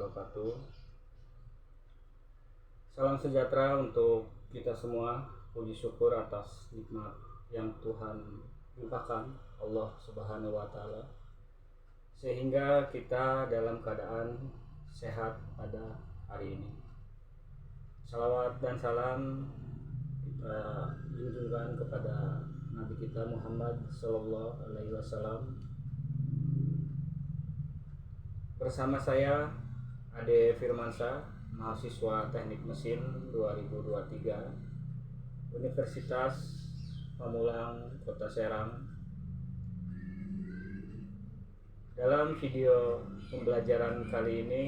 wabarakatuh. Salam sejahtera untuk kita semua. Puji syukur atas nikmat yang Tuhan limpahkan, Allah Subhanahu wa Ta'ala, sehingga kita dalam keadaan sehat pada hari ini. Salawat dan salam kita junjungkan kepada Nabi kita Muhammad Sallallahu Alaihi Wasallam. Bersama saya Ade Firmansyah, mahasiswa Teknik Mesin 2023 Universitas Pamulang, Kota Serang. Dalam video pembelajaran kali ini,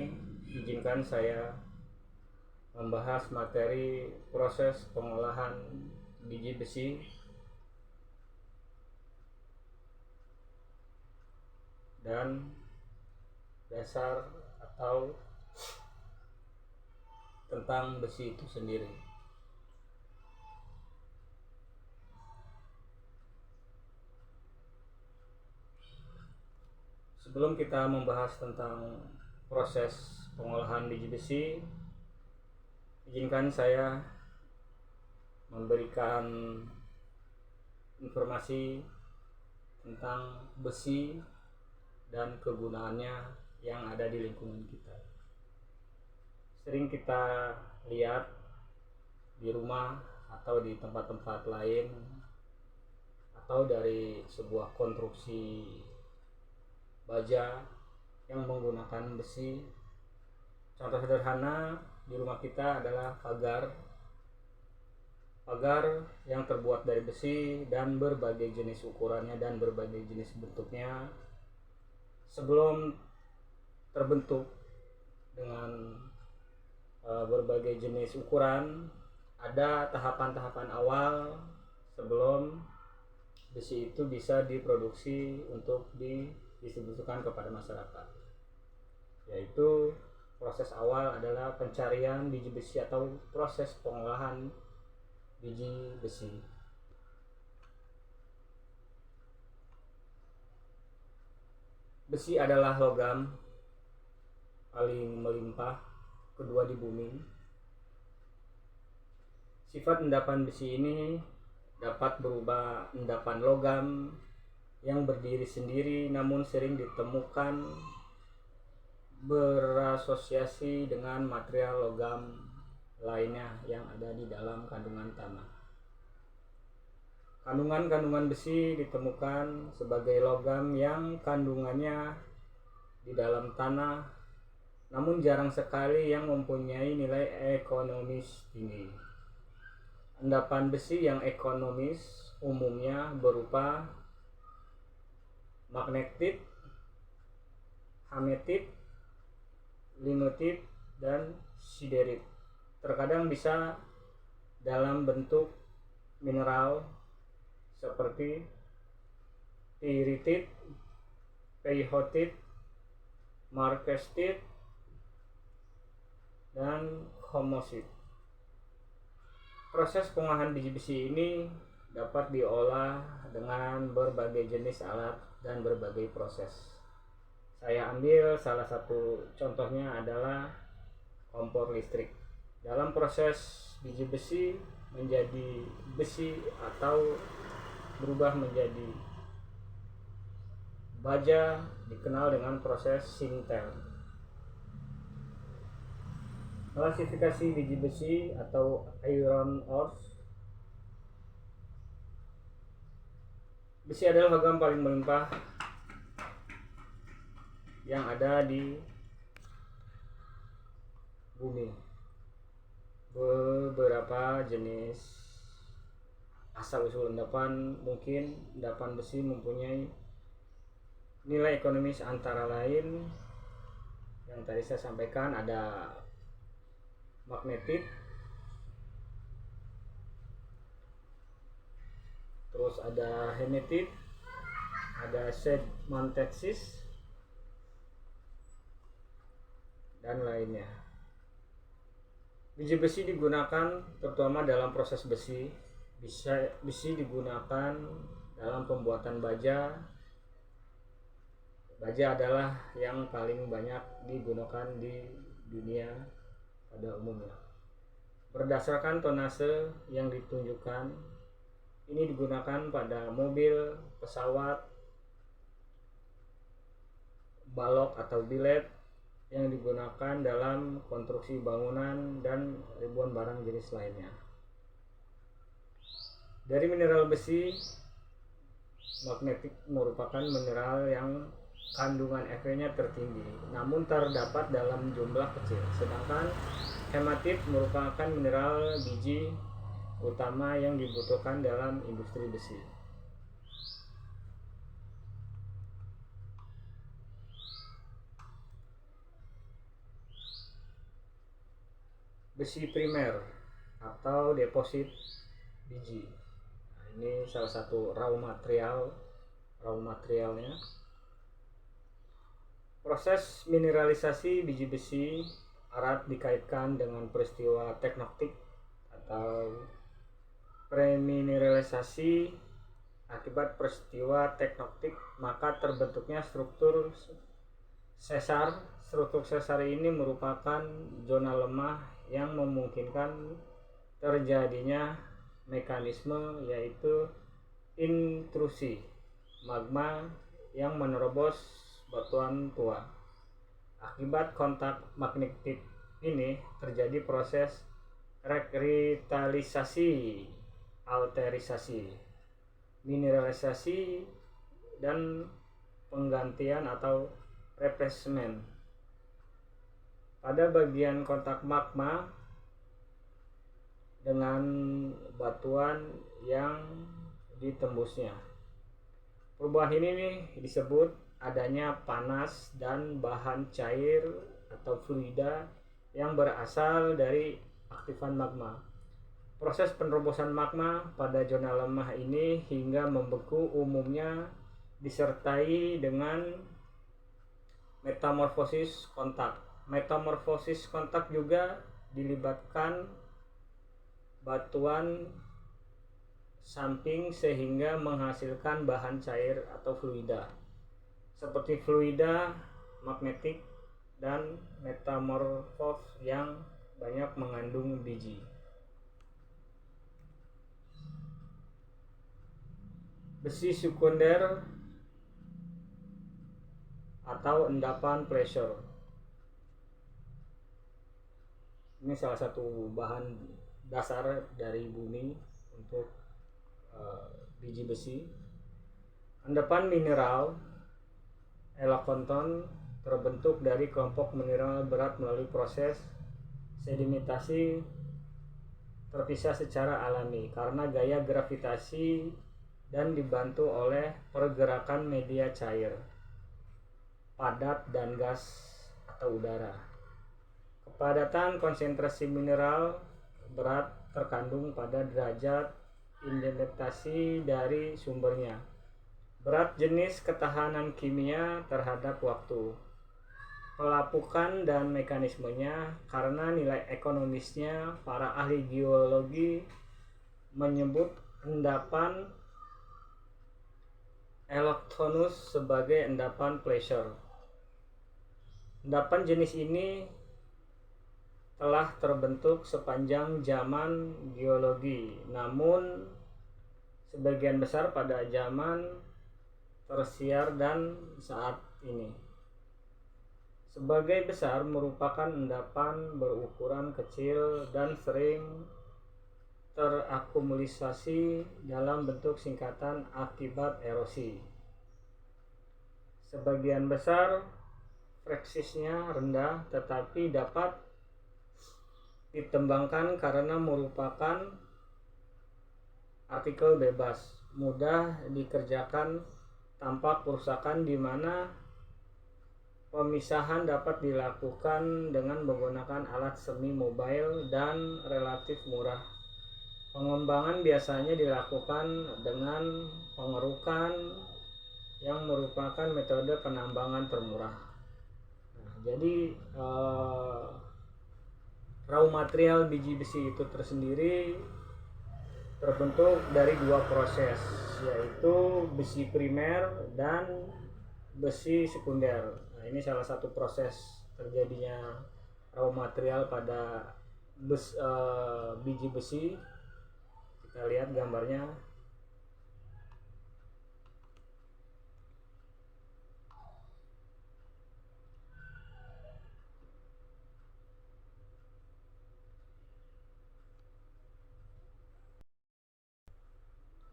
izinkan saya membahas materi proses pengolahan biji besi dan dasar atau tentang besi itu sendiri. Sebelum kita membahas tentang proses pengolahan biji besi, izinkan saya memberikan informasi tentang besi dan kegunaannya yang ada di lingkungan kita. Sering kita lihat di rumah atau di tempat-tempat lain, atau dari sebuah konstruksi baja yang menggunakan besi. Contoh sederhana di rumah kita adalah pagar yang terbuat dari besi dan berbagai jenis ukurannya dan berbagai jenis bentuknya. Sebelum terbentuk dengan berbagai jenis ukuran, ada tahapan-tahapan awal sebelum besi itu bisa diproduksi untuk didistribusikan kepada masyarakat, yaitu proses awal adalah pencarian biji besi atau proses pengolahan biji besi. Besi adalah logam paling melimpah kedua di bumi. Sifat endapan besi ini dapat berubah endapan logam yang berdiri sendiri, namun sering ditemukan berasosiasi dengan material logam lainnya yang ada di dalam kandungan tanah. Kandungan besi ditemukan sebagai logam yang kandungannya di dalam tanah, namun jarang sekali yang mempunyai nilai ekonomis tinggi. Endapan besi yang ekonomis umumnya berupa magnetit, hametit, linotit, dan siderit. Terkadang bisa dalam bentuk mineral seperti piritit, peihotit, markestit, dan homosit. Proses pengolahan biji besi ini dapat diolah dengan berbagai jenis alat dan berbagai proses. Saya ambil salah satu contohnya adalah kompor listrik. Dalam proses biji besi menjadi besi atau berubah menjadi baja dikenal dengan proses sinter. Klasifikasi biji besi atau iron ores. Besi adalah logam paling melimpah yang ada di bumi. Beberapa jenis asal-usul endapan, mungkin endapan besi mempunyai nilai ekonomis antara lain yang tadi saya sampaikan. Ada magnetit, terus ada hemetit, ada sedmantensis, dan lainnya. Biji besi digunakan terutama dalam proses besi. Besi digunakan dalam pembuatan baja. Baja adalah yang paling banyak digunakan di dunia pada umumnya. Berdasarkan tonase yang ditunjukkan, ini digunakan pada mobil, pesawat, balok atau billet yang digunakan dalam konstruksi bangunan dan ribuan barang jenis lainnya. Dari mineral besi, magnetik merupakan mineral yang kandungan Fe-nya tertinggi, namun terdapat dalam jumlah kecil. Sedangkan hematit merupakan mineral biji utama yang dibutuhkan dalam industri besi. Besi primer atau deposit biji. Nah, ini salah satu raw materialnya. Proses mineralisasi biji besi erat dikaitkan dengan peristiwa tektonik atau premineralisasi. Akibat peristiwa tektonik, maka terbentuknya struktur sesar. Struktur sesar ini merupakan zona lemah yang memungkinkan terjadinya mekanisme, yaitu intrusi magma yang menerobos batuan tua. Akibat kontak magnetik ini terjadi proses revitalisasi, alterisasi, mineralisasi, dan penggantian atau replacement. Pada bagian kontak magma dengan batuan yang ditembusnya. Perubahan ini disebut adanya panas dan bahan cair atau fluida yang berasal dari aktifan magma. Proses penerobosan magma pada zona lemah ini hingga membeku umumnya disertai dengan metamorfosis kontak. Metamorfosis kontak juga dilibatkan batuan samping sehingga menghasilkan bahan cair atau fluida seperti fluida magnetik dan metamorfos yang banyak mengandung biji. Besi sekunder atau endapan pressure. Ini salah satu bahan dasar dari bumi untuk biji besi. Endapan mineral elefanton terbentuk dari kelompok mineral berat melalui proses sedimentasi terpisah secara alami karena gaya gravitasi dan dibantu oleh pergerakan media cair, padat, dan gas atau udara. Kepadatan konsentrasi mineral berat terkandung pada derajat indentasi dari sumbernya. Berat jenis ketahanan kimia terhadap waktu, pelapukan dan mekanismenya. Karena nilai ekonomisnya, para ahli geologi menyebut endapan Electonus sebagai endapan pressure. Endapan jenis ini telah terbentuk sepanjang zaman geologi, namun sebagian besar pada zaman tersier dan saat ini. Sebagai besar merupakan endapan berukuran kecil dan sering terakumulasi dalam bentuk singkatan akibat erosi. Sebagian besar fraksisnya rendah tetapi dapat ditembangkan karena merupakan artikel bebas, mudah dikerjakan tanpa kerusakan, di mana pemisahan dapat dilakukan dengan menggunakan alat semi mobile dan relatif murah. Pengembangan biasanya dilakukan dengan pengerukan yang merupakan metode penambangan termurah. Nah, jadi raw material biji besi itu tersendiri terbentuk dari dua proses, yaitu besi primer dan besi sekunder. Nah, ini salah satu proses terjadinya raw material pada biji besi. Kita lihat gambarnya.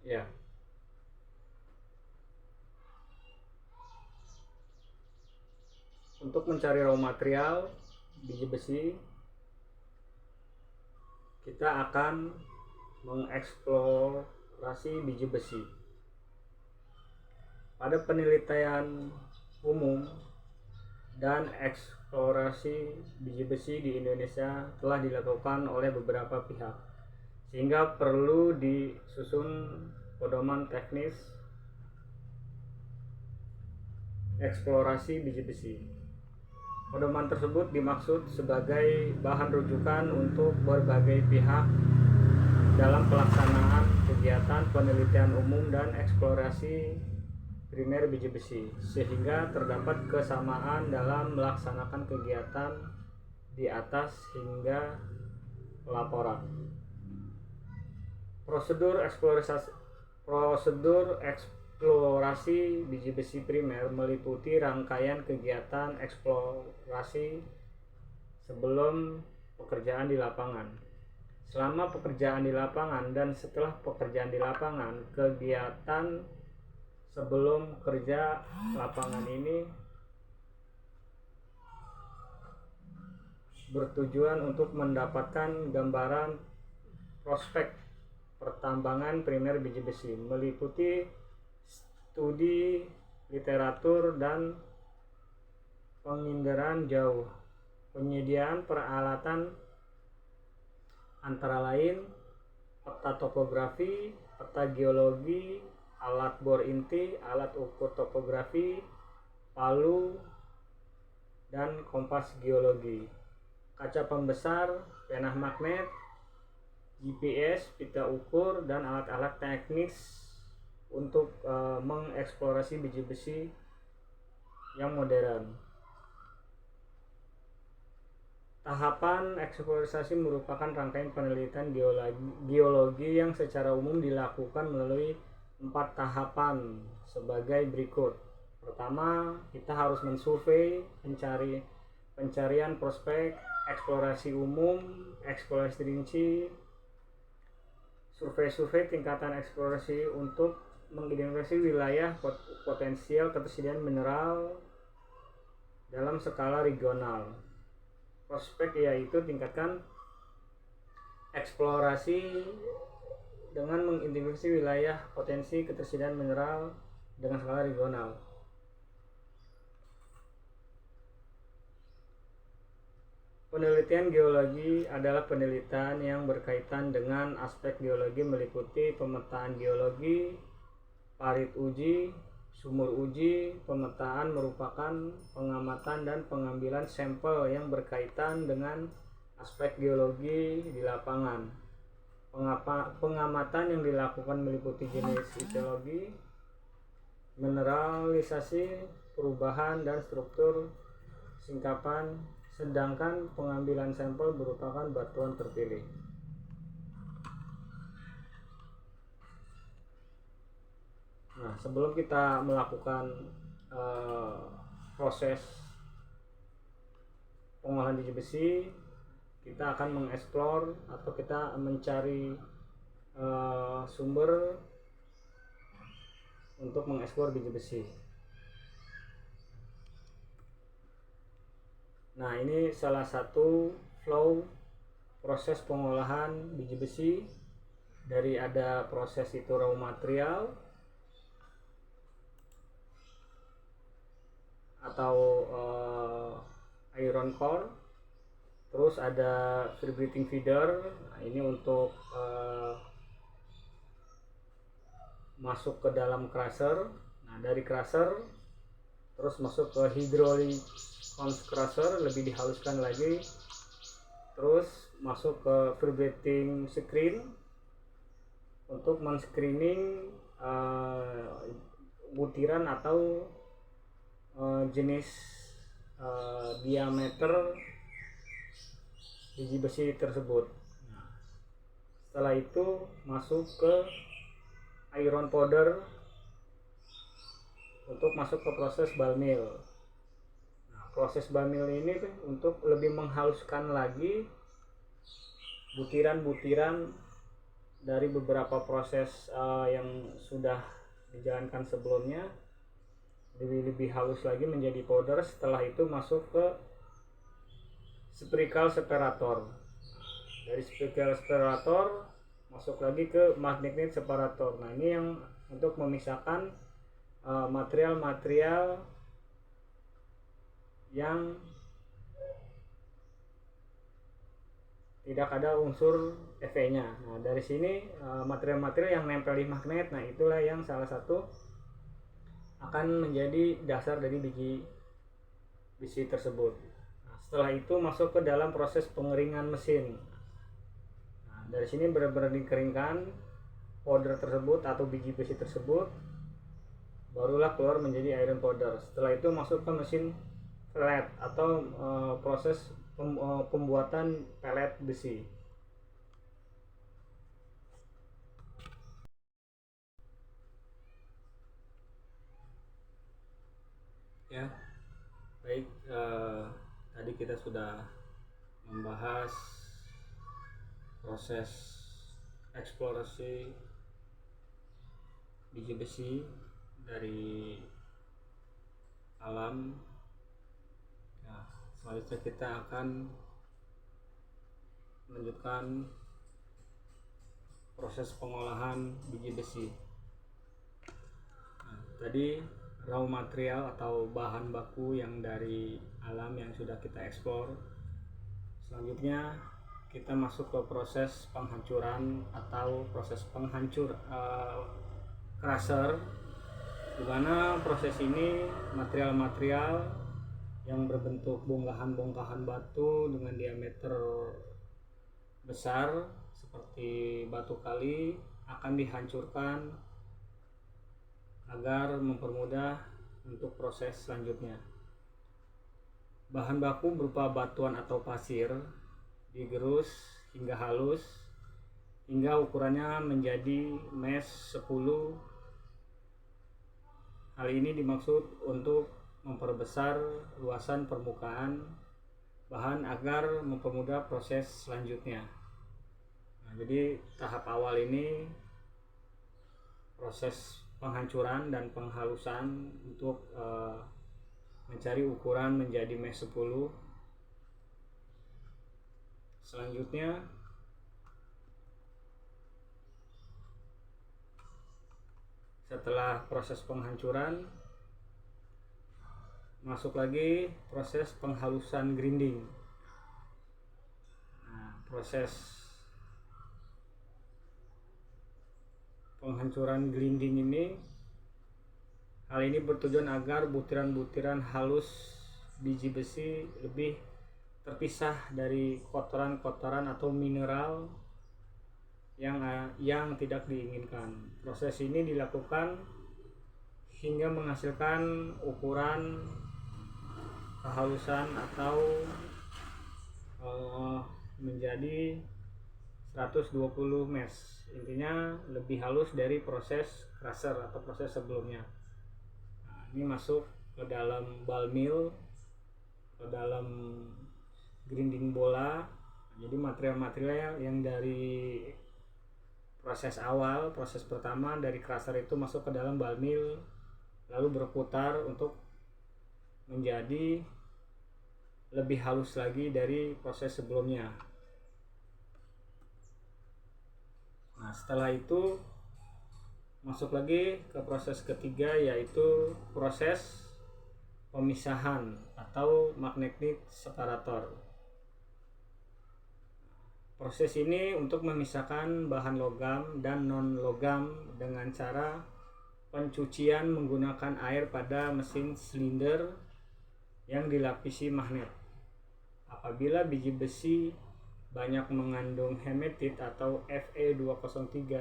Ya, untuk mencari raw material biji besi, kita akan mengeksplorasi biji besi. Pada penelitian umum dan eksplorasi biji besi di Indonesia telah dilakukan oleh beberapa pihak, sehingga perlu disusun pedoman teknis eksplorasi biji besi. Pedoman tersebut dimaksud sebagai bahan rujukan untuk berbagai pihak dalam pelaksanaan kegiatan penelitian umum dan eksplorasi primer biji besi, sehingga terdapat kesamaan dalam melaksanakan kegiatan di atas hingga pelaporan. Prosedur eksplorasi biji besi primer meliputi rangkaian kegiatan eksplorasi sebelum pekerjaan di lapangan, selama pekerjaan di lapangan, dan setelah pekerjaan di lapangan. Kegiatan sebelum kerja lapangan ini bertujuan untuk mendapatkan gambaran prospek pertambangan primer biji besi, meliputi studi literatur dan penginderaan jauh. Penyediaan peralatan antara lain peta topografi, peta geologi, alat bor inti, alat ukur topografi, palu, dan kompas geologi, kaca pembesar, pena magnet, GPS, pita ukur, dan alat-alat teknis untuk mengeksplorasi biji besi yang modern. Tahapan eksplorasi merupakan rangkaian penelitian geologi yang secara umum dilakukan melalui 4 tahapan sebagai berikut. Pertama, kita harus mensurvei, pencarian prospek, eksplorasi umum, eksplorasi rinci, survei tingkatan eksplorasi untuk mengidentifikasi wilayah potensial ketersediaan mineral dalam skala regional. Prospek yaitu tingkatkan eksplorasi dengan mengidentifikasi wilayah potensi ketersediaan mineral dengan skala regional. Penelitian geologi adalah penelitian yang berkaitan dengan aspek geologi, meliputi pemetaan geologi, parit uji, sumur uji. Pemetaan merupakan pengamatan dan pengambilan sampel yang berkaitan dengan aspek geologi di lapangan. Pengamatan yang dilakukan meliputi jenis geologi, mineralisasi, perubahan, dan struktur singkapan, sedangkan pengambilan sampel merupakan batuan terpilih. Nah, sebelum kita melakukan proses pengolahan biji besi, kita akan mengeksplor atau kita mencari sumber untuk mengeksplor biji besi. Nah, ini salah satu flow proses pengolahan biji besi. Dari ada proses itu raw material atau iron core, terus ada vibrating feeder. Nah, ini untuk masuk ke dalam crusher. Nah, dari crusher terus masuk ke hydraulic crusher, lebih dihaluskan lagi, terus masuk ke vibrating screen untuk men-screening butiran atau jenis diameter biji besi tersebut. Nah, setelah itu masuk ke iron powder untuk masuk ke proses ball mill. Nah, proses ball mill ini untuk lebih menghaluskan lagi butiran-butiran dari beberapa proses yang sudah dijalankan sebelumnya, lebih halus lagi menjadi powder. Setelah itu masuk ke spherical separator. Dari spherical separator masuk lagi ke magnetic separator. Nah, ini yang untuk memisahkan material-material yang tidak ada unsur Fe-nya. Nah, dari sini material-material yang nempel di magnet, nah itulah yang salah satu akan menjadi dasar dari biji besi tersebut. Nah, setelah itu masuk ke dalam proses pengeringan mesin. Nah, dari sini benar-benar dikeringkan powder tersebut atau biji besi tersebut, barulah keluar menjadi iron powder. Setelah itu masuk ke mesin pellet atau proses pembuatan pelet besi. Ya, baik, tadi kita sudah membahas proses eksplorasi biji besi dari alam. Nah, selanjutnya kita akan melanjutkan proses pengolahan biji besi. Nah, tadi raw material atau bahan baku yang dari alam yang sudah kita eksplor. Selanjutnya kita masuk ke proses penghancuran atau proses penghancur crusher, di mana proses ini material-material yang berbentuk bongkahan-bongkahan batu dengan diameter besar seperti batu kali akan dihancurkan agar mempermudah untuk proses selanjutnya. Bahan baku berupa batuan atau pasir digerus hingga halus hingga ukurannya menjadi mes 10. Hal ini dimaksud untuk memperbesar luasan permukaan bahan agar mempermudah proses selanjutnya. Nah, jadi tahap awal ini proses penghancuran dan penghalusan untuk mencari ukuran menjadi mes 10. Selanjutnya setelah proses penghancuran masuk lagi proses penghalusan grinding. Nah, proses penghancuran grinding ini, hal ini bertujuan agar butiran-butiran halus biji besi lebih terpisah dari kotoran-kotoran atau mineral yang tidak diinginkan. Proses ini dilakukan hingga menghasilkan ukuran kehalusan atau menjadi 120 mesh. Intinya lebih halus dari proses crusher atau proses sebelumnya. Nah, ini masuk ke dalam ball mill, ke dalam grinding bola. Jadi material-material yang dari proses awal, proses pertama dari crusher itu masuk ke dalam ball mill, lalu berputar untuk menjadi lebih halus lagi dari proses sebelumnya. Nah, setelah itu masuk lagi ke proses ketiga, yaitu proses pemisahan atau magnetic separator. Proses ini untuk memisahkan bahan logam dan non logam dengan cara pencucian menggunakan air pada mesin silinder yang dilapisi magnet. Apabila biji besi banyak mengandung hematite atau Fe203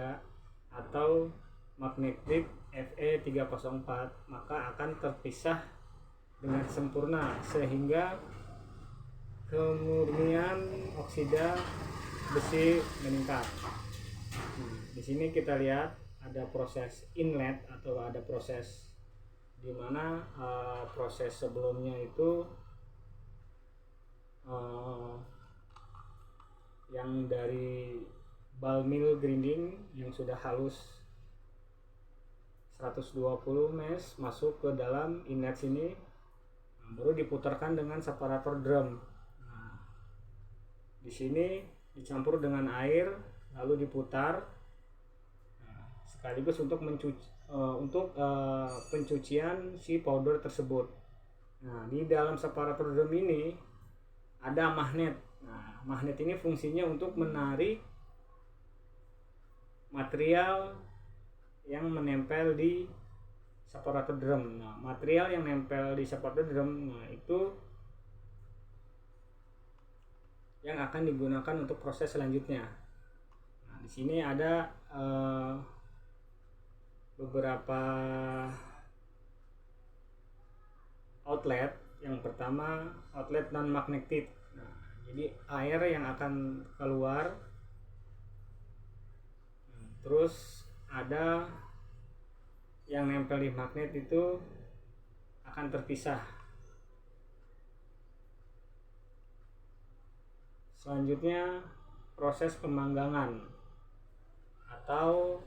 atau magnetit Fe304, maka akan terpisah dengan sempurna sehingga kemurnian oksida besi meningkat. Di sini kita lihat ada proses inlet atau ada proses di mana proses sebelumnya itu yang dari ball mill grinding yang sudah halus 120 mesh masuk ke dalam inlet sini, baru diputarkan dengan separator drum. Di sini dicampur dengan air lalu diputar, sekaligus untuk pencucian si powder tersebut. Nah, di dalam separator drum ini ada magnet. Nah, magnet ini fungsinya untuk menarik material yang menempel di separator drum. Nah, material yang nempel di separator drum, nah itu yang akan digunakan untuk proses selanjutnya. Nah, di sini ada beberapa outlet. Yang pertama outlet non magnetic. Nah, jadi air yang akan keluar. Terus ada yang nempel di magnet itu akan terpisah. Selanjutnya proses pemanggangan atau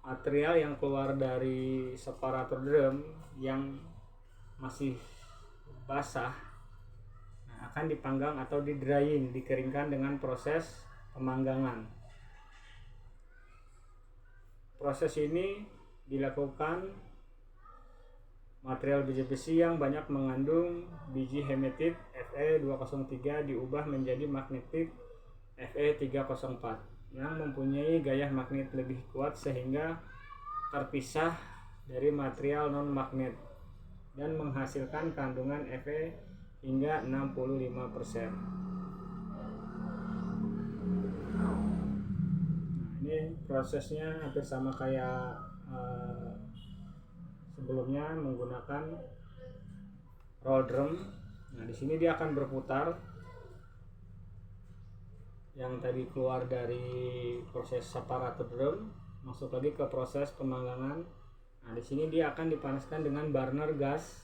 material yang keluar dari separator drum yang masih basah, nah, akan dipanggang atau di drying, dikeringkan dengan proses pemanggangan. Proses ini dilakukan material biji besi yang banyak mengandung biji hematite Fe203 diubah menjadi magnetit Fe304 yang mempunyai gaya magnet lebih kuat sehingga terpisah dari material non magnet dan menghasilkan kandungan Fe hingga 65%. Nah, ini prosesnya hampir sama kayak sebelumnya menggunakan roll drum. Nah, di sini dia akan berputar. Yang tadi keluar dari proses separator drum masuk lagi ke proses pemanggangan. Nah, di sini dia akan dipanaskan dengan burner gas.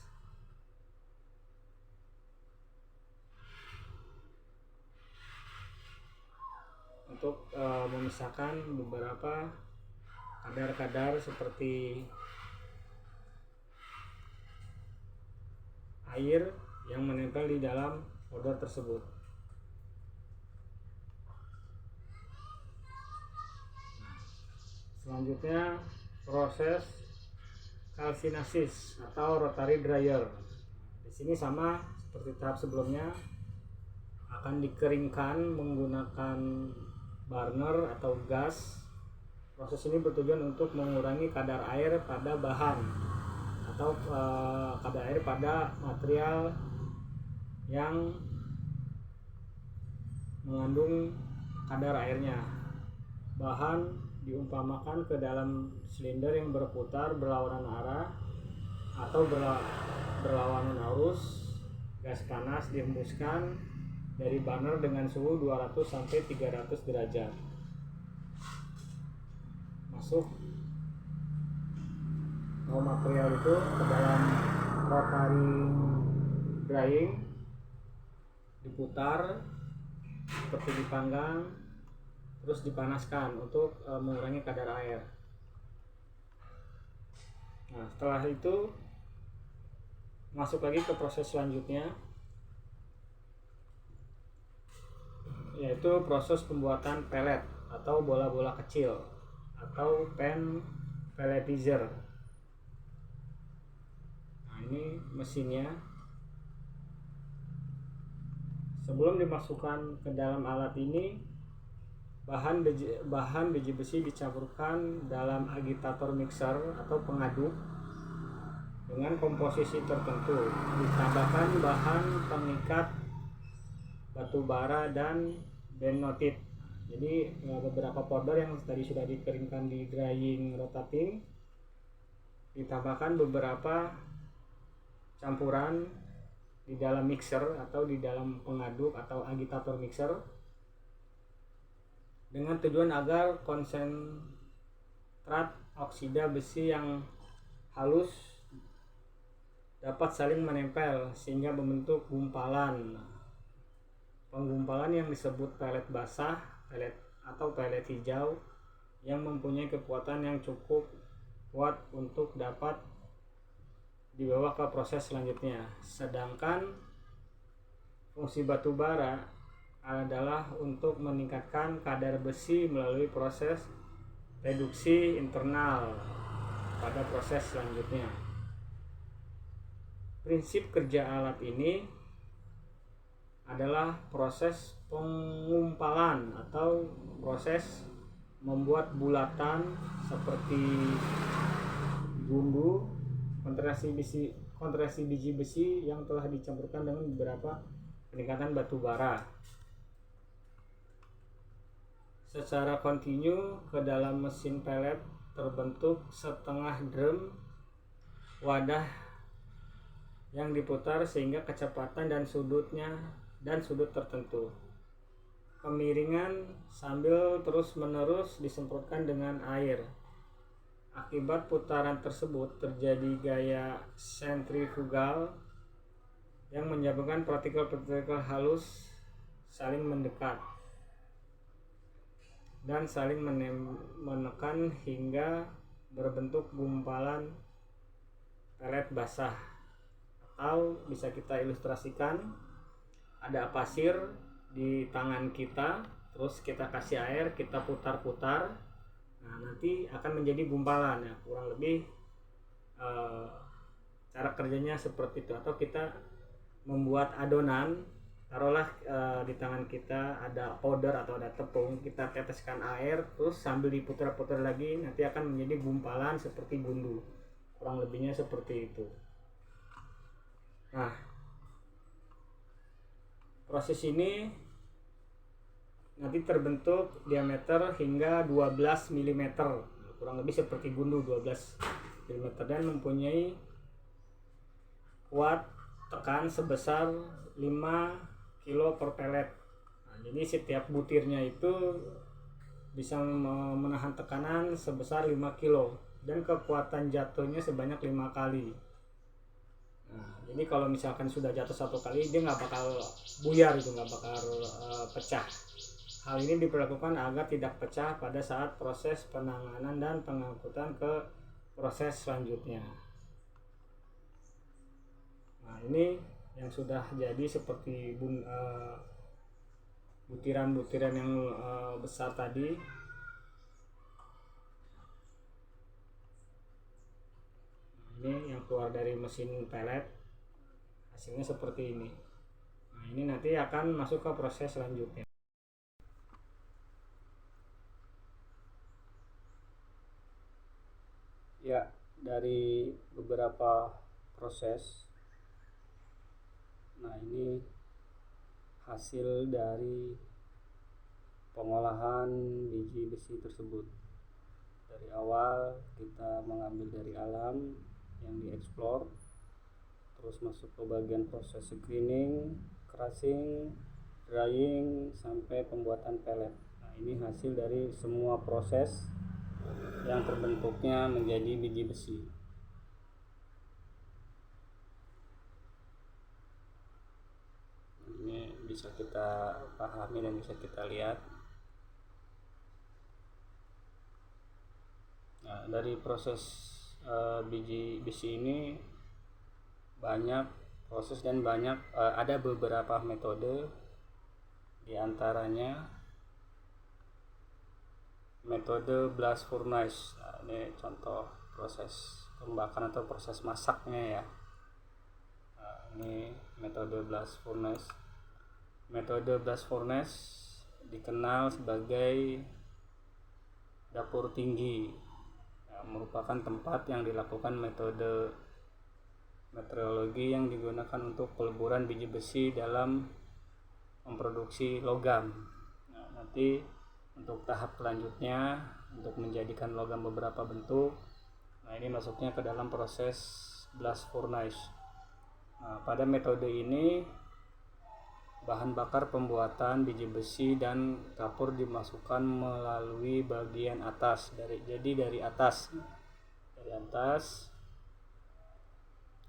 Untuk memisahkan beberapa kadar-kadar seperti air yang menempel di dalam powder tersebut. Selanjutnya proses kalsinasis atau rotary dryer. Di sini sama seperti tahap sebelumnya, akan dikeringkan menggunakan burner atau gas. Proses ini bertujuan untuk mengurangi kadar air pada bahan atau kadar air pada material yang mengandung kadar airnya. Bahan diumpamakan ke dalam silinder yang berputar berlawanan arah atau berlawanan arus. Gas panas dihembuskan dari burner dengan suhu 200 sampai 300 derajat. Masuk material itu ke dalam rotary drying, diputar seperti dipanggang, terus dipanaskan untuk mengurangi kadar air. Nah, setelah itu masuk lagi ke proses selanjutnya, yaitu proses pembuatan pellet atau bola-bola kecil atau pen pelletizer. Nah, ini mesinnya. Sebelum dimasukkan ke dalam alat ini, bahan biji besi dicampurkan dalam agitator mixer atau pengaduk dengan komposisi tertentu. Ditambahkan bahan pengikat batu bara dan bentonite. Jadi beberapa powder yang tadi sudah dikeringkan di drying rotating, ditambahkan beberapa campuran di dalam mixer atau di dalam pengaduk atau agitator mixer dengan tujuan agar konsentrat oksida besi yang halus dapat saling menempel sehingga membentuk gumpalan. Penggumpalan yang disebut pelet basah, pelet atau pelet hijau yang mempunyai kekuatan yang cukup kuat untuk dapat dibawa ke proses selanjutnya. Sedangkan fungsi batu bara adalah untuk meningkatkan kadar besi melalui proses reduksi internal pada proses selanjutnya. Prinsip kerja alat ini adalah proses pengumpalan atau proses membuat bulatan seperti gundu, kontraksi biji besi yang telah dicampurkan dengan beberapa peningkatan batu bara secara kontinu ke dalam mesin pelet. Terbentuk setengah drum wadah yang diputar sehingga kecepatan dan sudut tertentu. Kemiringan sambil terus-menerus disemprotkan dengan air. Akibat putaran tersebut terjadi gaya sentrifugal yang menyebabkan partikel-partikel halus saling mendekat dan saling menekan hingga berbentuk gumpalan pelet basah. Atau bisa kita ilustrasikan, ada pasir di tangan kita, terus kita kasih air, kita putar-putar, nah nanti akan menjadi gumpalan ya, kurang lebih cara kerjanya seperti itu. Atau kita membuat adonan, taruhlah di tangan kita ada powder atau ada tepung, kita teteskan air, terus sambil diputar-putar lagi, nanti akan menjadi gumpalan seperti gundu, kurang lebihnya seperti itu. Nah, proses ini nanti terbentuk diameter hingga 12 mm, kurang lebih seperti gundu 12 mm, dan mempunyai kuat tekan sebesar 5 kilo per pelet. Nah, jadi setiap butirnya itu bisa menahan tekanan sebesar 5 kilo dan kekuatan jatuhnya sebanyak 5 kali. Nah, jadi kalau misalkan sudah jatuh satu kali, dia nggak bakal buyar, itu nggak bakal pecah. Hal ini diperlakukan agar tidak pecah pada saat proses penanganan dan pengangkutan ke proses selanjutnya. Nah, ini yang sudah jadi seperti butiran-butiran yang besar tadi. Ini yang keluar dari mesin pelet, hasilnya seperti ini. Nah, ini nanti akan masuk ke proses selanjutnya. Ya, dari beberapa proses. Nah, ini hasil dari pengolahan biji besi tersebut. Dari awal kita mengambil dari alam yang dieksplor, terus masuk ke bagian proses screening, crushing, drying, sampai pembuatan pelet. Nah, ini hasil dari semua proses yang terbentuknya menjadi biji besi. Ini bisa kita pahami dan bisa kita lihat. Nah, dari proses biji besi ini banyak proses dan ada beberapa metode, diantaranya metode blast furnace. Nah, ini contoh proses pembakaran atau proses masaknya ya. Nah, ini metode blast furnace. Metode blast furnace dikenal sebagai dapur tinggi, merupakan tempat yang dilakukan metode meteorologi yang digunakan untuk peleburan biji besi dalam memproduksi logam. Nah, nanti untuk tahap selanjutnya, untuk menjadikan logam beberapa bentuk, nah ini masuknya ke dalam proses blast furnace. Nah, pada metode ini bahan bakar pembuatan biji besi dan kapur dimasukkan melalui bagian atas dari atas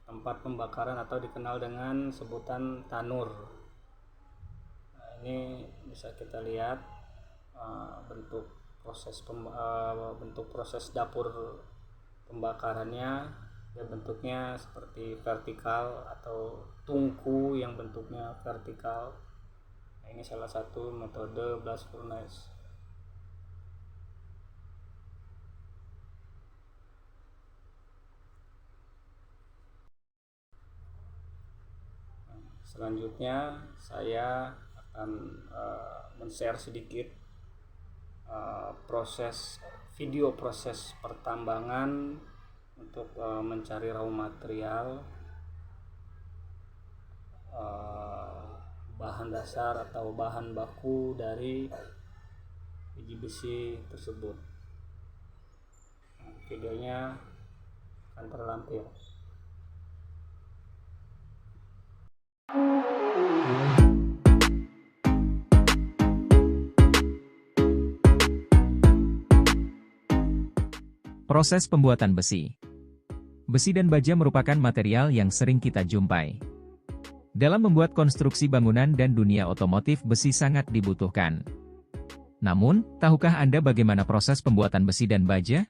tempat pembakaran atau dikenal dengan sebutan tanur. Nah, ini bisa kita lihat bentuk proses dapur pembakarannya. Ya, bentuknya seperti vertikal atau tungku yang bentuknya vertikal. Nah, ini salah satu metode blast furnace. Selanjutnya saya akan men-share sedikit video proses pertambangan untuk mencari raw material bahan dasar atau bahan baku dari biji besi tersebut. Videonya akan terlampir. Proses pembuatan besi. Besi dan baja merupakan material yang sering kita jumpai. Dalam membuat konstruksi bangunan dan dunia otomotif, besi sangat dibutuhkan. Namun, tahukah Anda bagaimana proses pembuatan besi dan baja?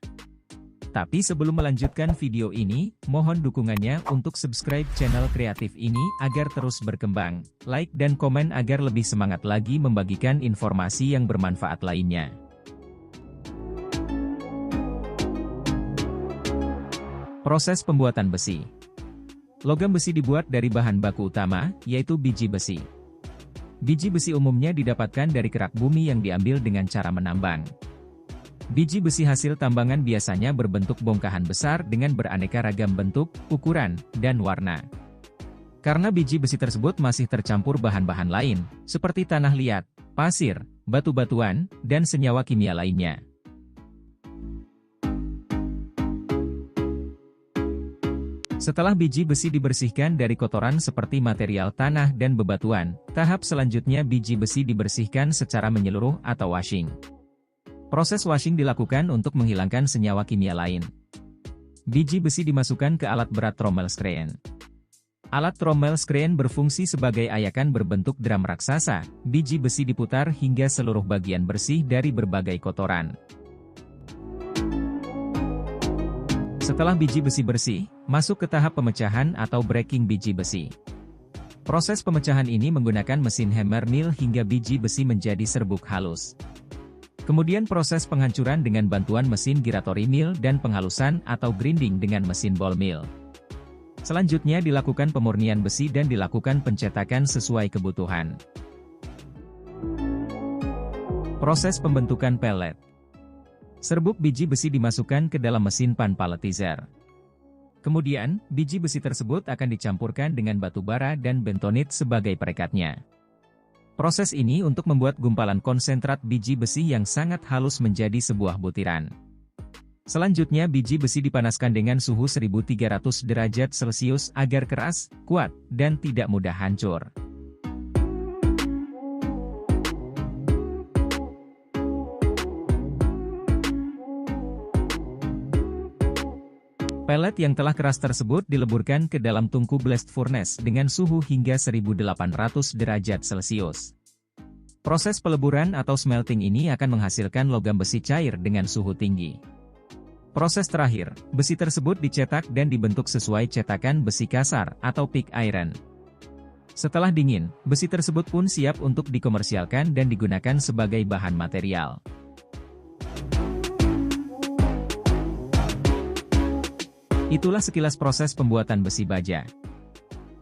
Tapi sebelum melanjutkan video ini, mohon dukungannya untuk subscribe channel kreatif ini agar terus berkembang, like dan komen agar lebih semangat lagi membagikan informasi yang bermanfaat lainnya. Proses pembuatan besi. Logam besi dibuat dari bahan baku utama, yaitu biji besi. Biji besi umumnya didapatkan dari kerak bumi yang diambil dengan cara menambang. Biji besi hasil tambangan biasanya berbentuk bongkahan besar dengan beraneka ragam bentuk, ukuran, dan warna. Karena biji besi tersebut masih tercampur bahan-bahan lain, seperti tanah liat, pasir, batu-batuan, dan senyawa kimia lainnya. Setelah biji besi dibersihkan dari kotoran seperti material tanah dan bebatuan, tahap selanjutnya biji besi dibersihkan secara menyeluruh atau washing. Proses washing dilakukan untuk menghilangkan senyawa kimia lain. Biji besi dimasukkan ke alat berat trommel screen. Alat trommel screen berfungsi sebagai ayakan berbentuk drum raksasa. Biji besi diputar hingga seluruh bagian bersih dari berbagai kotoran. Setelah biji besi bersih, masuk ke tahap pemecahan atau breaking biji besi. Proses pemecahan ini menggunakan mesin hammer mill hingga biji besi menjadi serbuk halus. Kemudian proses penghancuran dengan bantuan mesin gyratory mill dan penghalusan atau grinding dengan mesin ball mill. Selanjutnya dilakukan pemurnian besi dan dilakukan pencetakan sesuai kebutuhan. Proses pembentukan pellet. Serbuk biji besi dimasukkan ke dalam mesin pan palletizer. Kemudian, biji besi tersebut akan dicampurkan dengan batu bara dan bentonit sebagai perekatnya. Proses ini untuk membuat gumpalan konsentrat biji besi yang sangat halus menjadi sebuah butiran. Selanjutnya biji besi dipanaskan dengan suhu 1300 derajat Celcius agar keras, kuat, dan tidak mudah hancur. Pellet yang telah keras tersebut dileburkan ke dalam tungku blast furnace dengan suhu hingga 1800 derajat Celcius. Proses peleburan atau smelting ini akan menghasilkan logam besi cair dengan suhu tinggi. Proses terakhir, besi tersebut dicetak dan dibentuk sesuai cetakan besi kasar atau pig iron. Setelah dingin, besi tersebut pun siap untuk dikomersialkan dan digunakan sebagai bahan material. Itulah sekilas proses pembuatan besi baja.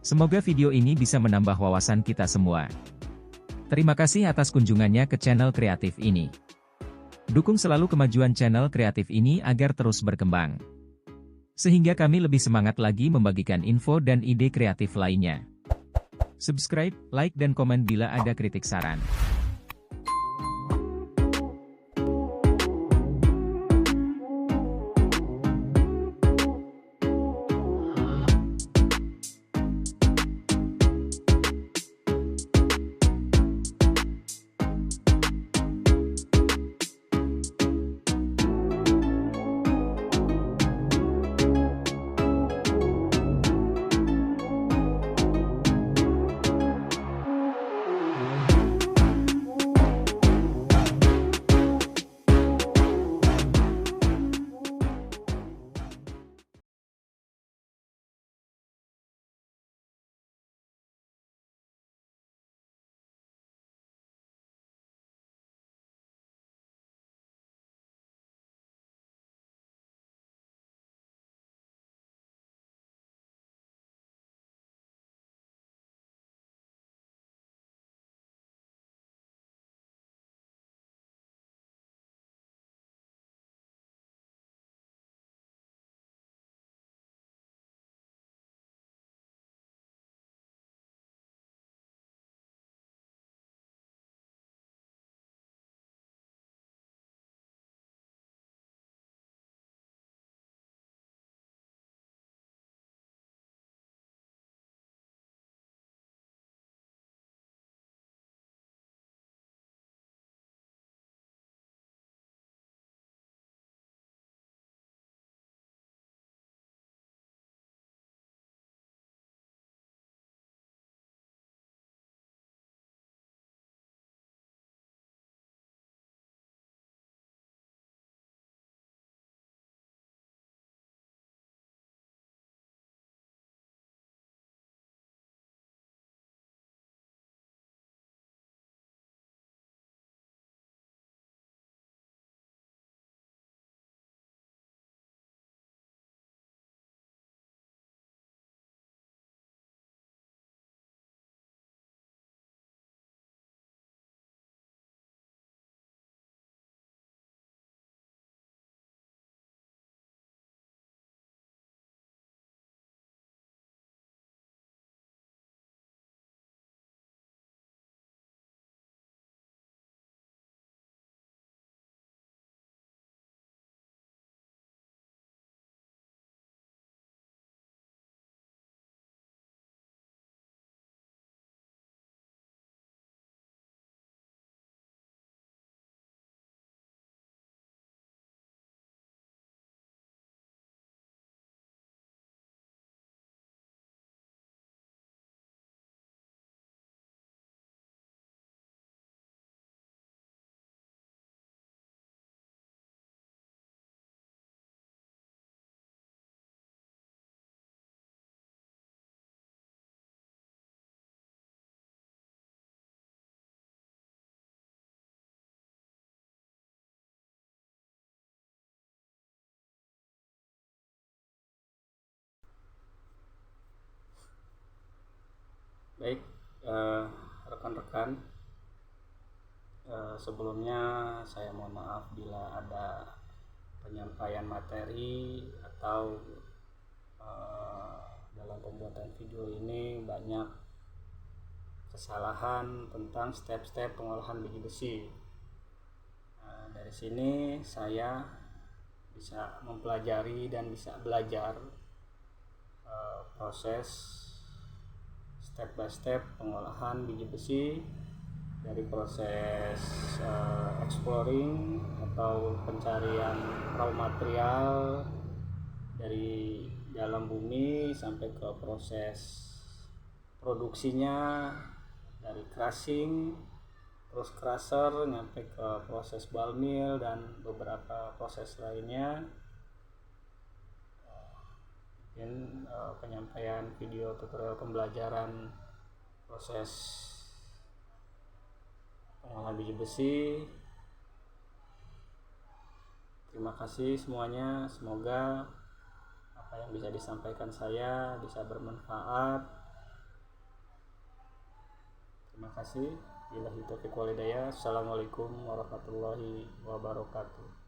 Semoga video ini bisa menambah wawasan kita semua. Terima kasih atas kunjungannya ke channel kreatif ini. Dukung selalu kemajuan channel kreatif ini agar terus berkembang. Sehingga kami lebih semangat lagi membagikan info dan ide kreatif lainnya. Subscribe, like dan komen bila ada kritik saran. Baik, rekan-rekan, sebelumnya saya mohon maaf bila ada penyampaian materi atau dalam pembuatan video ini banyak kesalahan tentang step-step pengolahan biji besi. Dari sini saya bisa mempelajari dan bisa belajar proses step by step pengolahan biji besi, dari proses exploring atau pencarian raw material dari dalam bumi sampai ke proses produksinya, dari crushing, terus crusher sampai ke proses ball mill dan beberapa proses lainnya. Mungkin penyampaian video tutorial pembelajaran proses pengolahan biji besi. Terima kasih semuanya, semoga apa yang bisa disampaikan saya bisa bermanfaat. Terima kasih. Billahi taufiq wal hidayah. Assalamualaikum warahmatullahi wabarakatuh.